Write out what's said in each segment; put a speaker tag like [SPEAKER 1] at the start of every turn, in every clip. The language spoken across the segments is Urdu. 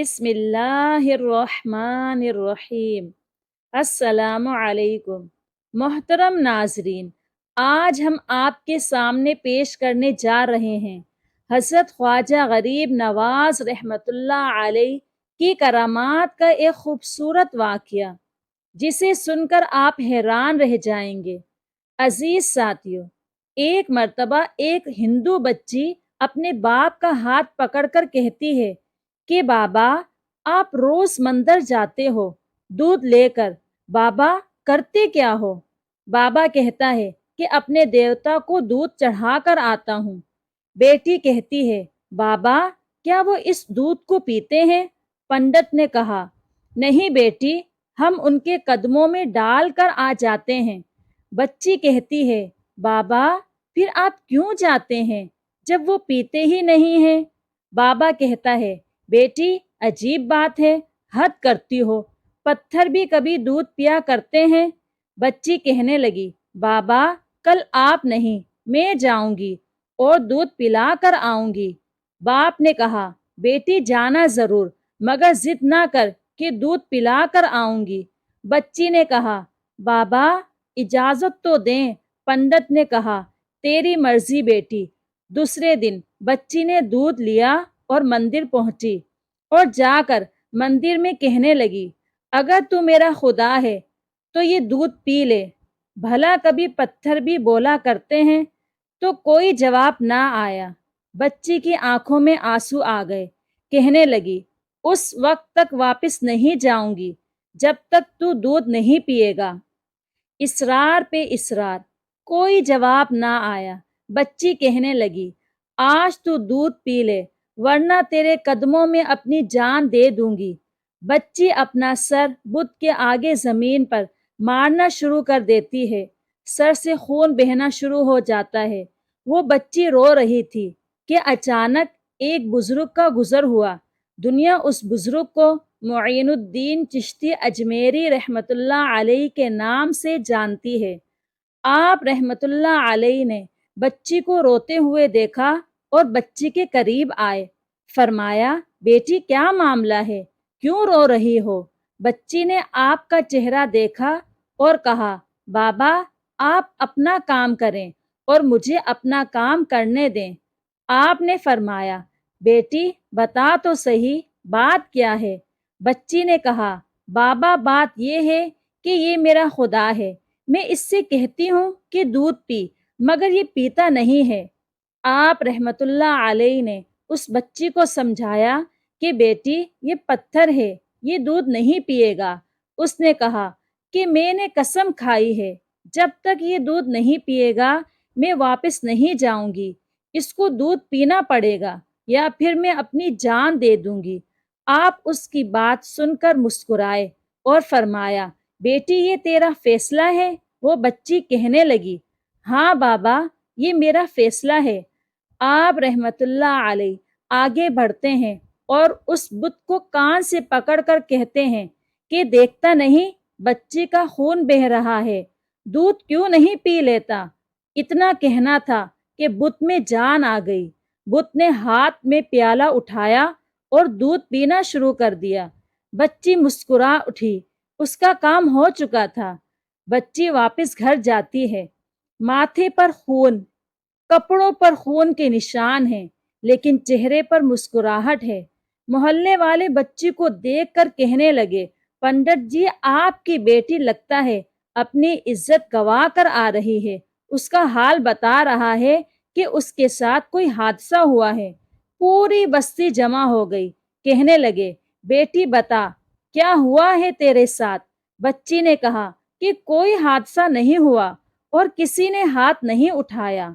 [SPEAKER 1] بسم اللہ الرحمن الرحیم۔ السلام علیکم محترم ناظرین، آج ہم آپ کے سامنے پیش کرنے جا رہے ہیں حضرت خواجہ غریب نواز رحمۃ اللہ علیہ کی کرامات کا ایک خوبصورت واقعہ، جسے سن کر آپ حیران رہ جائیں گے۔ عزیز ساتھیو، ایک مرتبہ ایک ہندو بچی اپنے باپ کا ہاتھ پکڑ کر کہتی ہے کہ بابا، آپ روز مندر جاتے ہو دودھ لے کر، بابا کرتے کیا ہو؟ بابا کہتا ہے کہ اپنے دیوتا کو دودھ چڑھا کر آتا ہوں۔ بیٹی کہتی ہے، بابا کیا وہ اس دودھ کو پیتے ہیں؟ پنڈت نے کہا، نہیں بیٹی، ہم ان کے قدموں میں ڈال کر آ جاتے ہیں۔ بچی کہتی ہے، بابا پھر آپ کیوں جاتے ہیں جب وہ پیتے ہی نہیں ہیں؟ بابا کہتا ہے، بیٹی عجیب بات ہے، حد کرتی ہو، پتھر بھی کبھی دودھ پیا کرتے ہیں۔ بچی کہنے لگی، بابا کل آپ نہیں، میں جاؤں گی اور دودھ پلا کر آؤں گی۔ باپ نے کہا، بیٹی جانا ضرور، مگر ضد نہ کر کہ دودھ پلا کر آؤں گی۔ بچی نے کہا، بابا اجازت تو دیں۔ پنڈت نے کہا، تیری مرضی بیٹی۔ دوسرے دن بچی نے دودھ لیا اور مندر پہنچی، اور جا کر مندر میں کہنے لگی، اگر تو میرا خدا ہے تو یہ دودھ پی لے۔ بھلا کبھی پتھر بھی بولا کرتے ہیں؟ تو کوئی جواب نہ آیا۔ بچی کی آنکھوں میں آنسو آ گئے، کہنے لگی، اس وقت تک واپس نہیں جاؤں گی جب تک تو دودھ نہیں پیے گا۔ اصرار پہ اصرار، کوئی جواب نہ آیا۔ بچی کہنے لگی، آج تو دودھ پی لے، ورنہ تیرے قدموں میں اپنی جان دے دوں گی۔ بچی اپنا سر بت کے آگے زمین پر مارنا شروع کر دیتی ہے، سر سے خون بہنا شروع ہو جاتا ہے۔ وہ بچی رو رہی تھی کہ اچانک ایک بزرگ کا گزر ہوا۔ دنیا اس بزرگ کو معین الدین چشتی اجمیری رحمت اللہ علیہ کے نام سے جانتی ہے۔ آپ رحمت اللہ علیہ نے بچی کو روتے ہوئے دیکھا اور بچی کے قریب آئے۔ فرمایا، بیٹی کیا معاملہ ہے؟ کیوں رو رہی ہو؟ بچی نے آپ کا چہرہ دیکھا اور کہا، بابا آپ اپنا کام کریں اور مجھے اپنا کام کرنے دیں۔ آپ نے فرمایا، بیٹی بتا تو صحیح، بات کیا ہے؟ بچی نے کہا، بابا بات یہ ہے کہ یہ میرا خدا ہے، میں اس سے کہتی ہوں کہ دودھ پی، مگر یہ پیتا نہیں ہے۔ آپ رحمت اللہ علیہ نے اس بچی کو سمجھایا کہ بیٹی یہ پتھر ہے، یہ دودھ نہیں پیے گا۔ اس نے کہا کہ میں نے قسم کھائی ہے، جب تک یہ دودھ نہیں پیے گا میں واپس نہیں جاؤں گی، اس کو دودھ پینا پڑے گا یا پھر میں اپنی جان دے دوں گی۔ آپ اس کی بات سن کر مسکرائے اور فرمایا، بیٹی یہ تیرا فیصلہ ہے؟ وہ بچی کہنے لگی، ہاں بابا یہ میرا فیصلہ ہے۔ آپ رحمت اللہ علیہ آگے بڑھتے ہیں اور اس بت کو کان سے پکڑ کر کہتے ہیں کہ دیکھتا نہیں بچی کا خون بہہ رہا ہے، دودھ کیوں نہیں پی لیتا؟ اتنا کہنا تھا کہ بت میں جان آ گئی۔ بت نے ہاتھ میں پیالہ اٹھایا اور دودھ پینا شروع کر دیا۔ بچی مسکرا اٹھی، اس کا کام ہو چکا تھا۔ بچی واپس گھر جاتی ہے، ماتھے پر خون، کپڑوں پر خون کے نشان ہیں، لیکن چہرے پر مسکراہٹ ہے۔ محلے والے بچی کو دیکھ کر کہنے لگے، پنڈت جی آپ کی بیٹی لگتا ہے اپنی عزت گوا کر آ رہی ہے، اس کا حال بتا رہا ہے کہ اس کے ساتھ کوئی حادثہ ہوا ہے۔ پوری بستی جمع ہو گئی، کہنے لگے، بیٹی بتا کیا ہوا ہے تیرے ساتھ؟ بچی نے کہا کہ کوئی حادثہ نہیں ہوا اور کسی نے ہاتھ نہیں اٹھایا،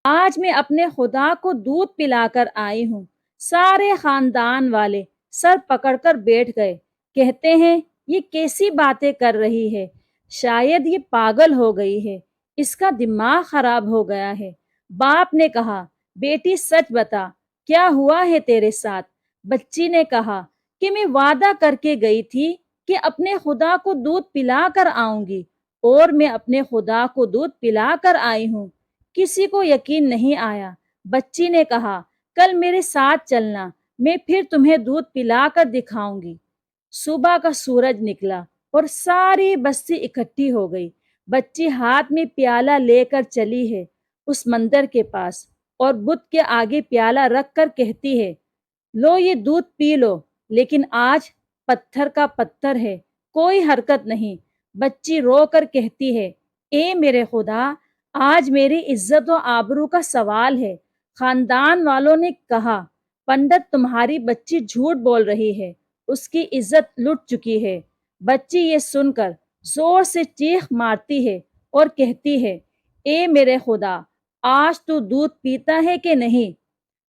[SPEAKER 1] آج میں اپنے خدا کو دودھ پلا کر آئی ہوں۔ سارے خاندان والے سر پکڑ کر بیٹھ گئے، کہتے ہیں یہ کیسی باتیں کر رہی ہے، شاید یہ پاگل ہو گئی ہے، اس کا دماغ خراب ہو گیا ہے۔ باپ نے کہا، بیٹی سچ بتا کیا ہوا ہے تیرے ساتھ؟ بچی نے کہا کہ میں وعدہ کر کے گئی تھی کہ اپنے خدا کو دودھ پلا کر آؤں گی، اور میں اپنے خدا کو دودھ پلا کر آئی ہوں۔ کسی کو یقین نہیں آیا۔ بچی نے کہا، کل میرے ساتھ چلنا، میں پھر تمہیں دودھ پلا کر دکھاؤں گی۔ صبح کا سورج نکلا اور ساری بستی اکٹھی ہو گئی۔ بچی ہاتھ میں پیالہ لے کر چلی ہے اس مندر کے پاس اور بت کے آگے پیالہ رکھ کر کہتی ہے، لو یہ دودھ پی لو، لیکن آج پتھر کا پتھر ہے، کوئی حرکت نہیں۔ بچی رو کر کہتی ہے، اے میرے خدا، آج میری عزت و آبرو کا سوال ہے۔ خاندان والوں نے کہا، پنڈت تمہاری بچی جھوٹ بول رہی ہے، اس کی عزت لٹ چکی ہے۔ بچی یہ سن کر زور سے چیخ مارتی ہے اور کہتی ہے، اے میرے خدا، آج تو دودھ پیتا ہے کہ نہیں،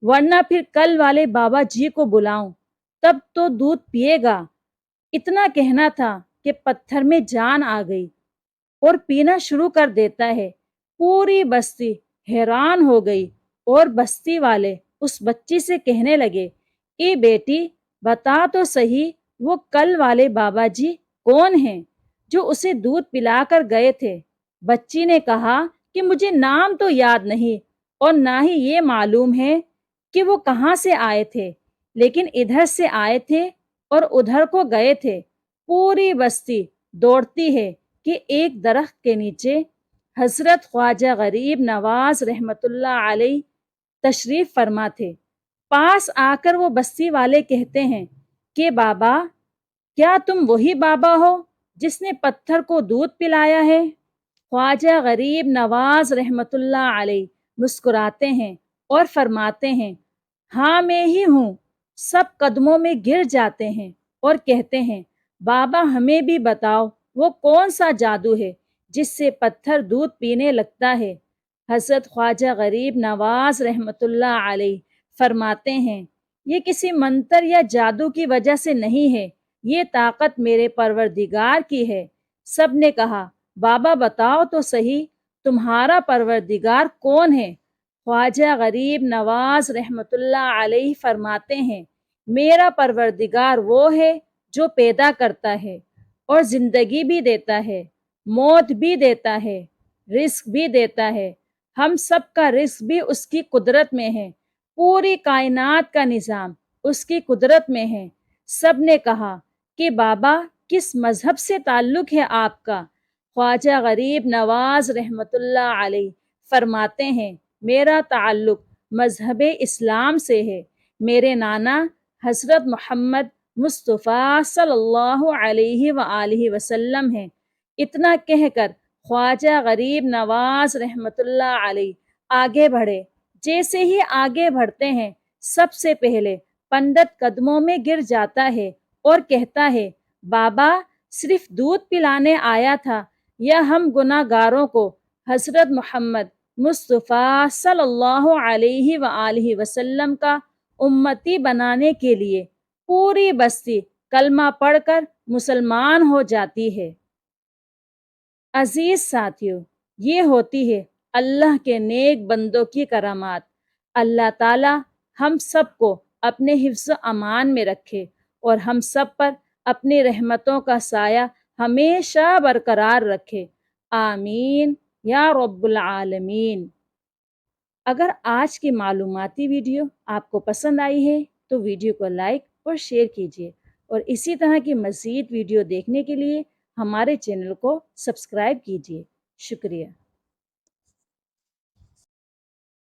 [SPEAKER 1] ورنہ پھر کل والے بابا جی کو بلاؤں، تب تو دودھ پیے گا۔ اتنا کہنا تھا کہ پتھر میں جان آ گئی اور پینا شروع کر دیتا ہے۔ پوری بستی حیران ہو گئی اور بستی والے اس بچی سے کہنے لگے، اے بیٹی، بتا تو صحیح وہ کل والے بابا جی کون ہیں جو اسے دودھ پلا کر گئے تھے؟ بچی نے کہا کہ مجھے نام تو یاد نہیں اور نہ ہی یہ معلوم ہے کہ وہ کہاں سے آئے تھے، لیکن ادھر سے آئے تھے اور ادھر کو گئے تھے۔ پوری بستی دوڑتی ہے کہ ایک درخت کے نیچے حضرت خواجہ غریب نواز رحمت اللہ علیہ تشریف فرما تھے۔ پاس آ کر وہ بستی والے کہتے ہیں کہ بابا، کیا تم وہی بابا ہو جس نے پتھر کو دودھ پلایا ہے؟ خواجہ غریب نواز رحمت اللہ علیہ مسکراتے ہیں اور فرماتے ہیں، ہاں میں ہی ہوں۔ سب قدموں میں گر جاتے ہیں اور کہتے ہیں، بابا ہمیں بھی بتاؤ وہ کون سا جادو ہے جس سے پتھر دودھ پینے لگتا ہے؟ حضرت خواجہ غریب نواز رحمت اللہ علیہ فرماتے ہیں، یہ کسی منتر یا جادو کی وجہ سے نہیں ہے، یہ طاقت میرے پروردگار کی ہے۔ سب نے کہا، بابا بتاؤ تو صحیح، تمہارا پروردگار کون ہے؟ خواجہ غریب نواز رحمت اللہ علیہ فرماتے ہیں، میرا پروردگار وہ ہے جو پیدا کرتا ہے اور زندگی بھی دیتا ہے، موت بھی دیتا ہے، رزق بھی دیتا ہے۔ ہم سب کا رزق بھی اس کی قدرت میں ہے، پوری کائنات کا نظام اس کی قدرت میں ہے۔ سب نے کہا کہ بابا کس مذہب سے تعلق ہے آپ کا؟ خواجہ غریب نواز رحمت اللہ علیہ فرماتے ہیں، میرا تعلق مذہب اسلام سے ہے۔ میرے نانا حضرت محمد مصطفیٰ صلی اللہ علیہ وآلہ وسلم ہیں۔ اتنا کہہ کر خواجہ غریب نواز رحمت اللہ علیہ آگے بڑھے۔ جیسے ہی آگے بڑھتے ہیں، سب سے پہلے پنڈت قدموں میں گر جاتا ہے اور کہتا ہے، بابا صرف دودھ پلانے آیا تھا یا ہم گناہ گاروں کو حضرت محمد مصطفیٰ صلی اللہ علیہ وآلہ وسلم کا امتی بنانے کے لیے؟ پوری بستی کلمہ پڑھ کر مسلمان ہو جاتی ہے۔ عزیز ساتھیو، یہ ہوتی ہے اللہ کے نیک بندوں کی کرامات۔ اللہ تعالی ہم سب کو اپنے حفظ و امان میں رکھے اور ہم سب پر اپنی رحمتوں کا سایہ ہمیشہ برقرار رکھے، آمین یا رب العالمین۔ اگر آج کی معلوماتی ویڈیو آپ کو پسند آئی ہے تو ویڈیو کو لائک اور شیئر کیجیے، اور اسی طرح کی مزید ویڈیو دیکھنے کے لیے ہمارے چینل کو سبسکرائب کیجیے۔ شکریہ۔